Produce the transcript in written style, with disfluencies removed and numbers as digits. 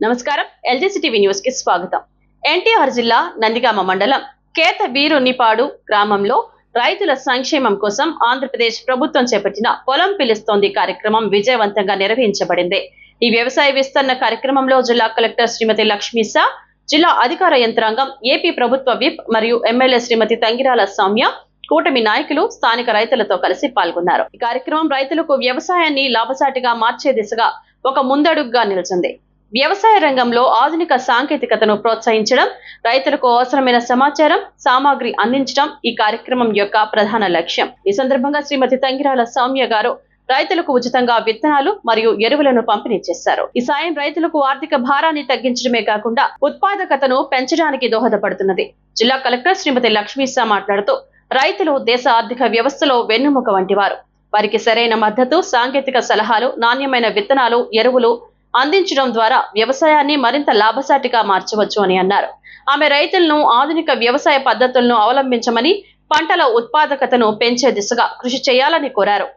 నమస్కారం LGC TV news కి స్వాగతం. ఎన్టీఆర్ జిల్లా నందిగామ మండలం కేతవీరునిపాడు గ్రామంలో రైతుల సంక్షేమం కోసం ఆంధ్రప్రదేశ్ ప్రభుత్వం చేపట్టిన పొలం పిలుస్తోంది కార్యక్రమం విజయవంతంగా నిర్వహించబడింది. ఈ వ్యవసాయ విస్తరణ కార్యక్రమంలో జిల్లా కలెక్టర్ శ్రీమతి లక్ష్మీ షా, జిల్లా అధికార యంత్రాంగం, ఏపీ ప్రభుత్వ విప్ మరియు ఎమ్మెల్యే శ్రీమతి తంగిరాల సౌమ్య, కూటమి నాయకులు స్థానిక రైతులతో కలిసి పాల్గొన్నారు. ఈ కార్యక్రమం రైతులకు వ్యవసాయాన్ని లాభసాటిగా మార్చే దిశగా ఒక ముందడుగుగా నిలిచింది. వ్యవసాయ రంగంలో ఆధునిక సాంకేతికతను ప్రోత్సహించడం, రైతులకు అవసరమైన సమాచారం, సామాగ్రి అందించడం ఈ కార్యక్రమం యొక్క ప్రధాన లక్ష్యం. ఈ సందర్భంగా శ్రీమతి తంగిరాల సౌమ్య గారు రైతులకు ఉచితంగా విత్తనాలు మరియు ఎరువులను పంపిణీ చేశారు. ఈ సాయం రైతులకు ఆర్థిక భారాన్ని తగ్గించడమే కాకుండా ఉత్పాదకతను పెంచడానికి దోహదపడుతున్నది. జిల్లా కలెక్టర్ శ్రీమతి లక్ష్మీ షా మాట్లాడుతూ, రైతులు దేశ ఆర్థిక వ్యవస్థలో వెన్నుముక వంటి వారు. వారికి సరైన మద్దతు, సాంకేతిక సలహాలు, నాణ్యమైన విత్తనాలు, ఎరువులు అందించడం ద్వారా వ్యవసాయాన్ని మరింత లాభసాటిగా మార్చవచ్చు అని అన్నారు. ఆమె రైతులను ఆధునిక వ్యవసాయ పద్ధతులను అవలంబించమని, పంటల ఉత్పాదకతను పెంచే దిశగా కృషి చేయాలని కోరారు.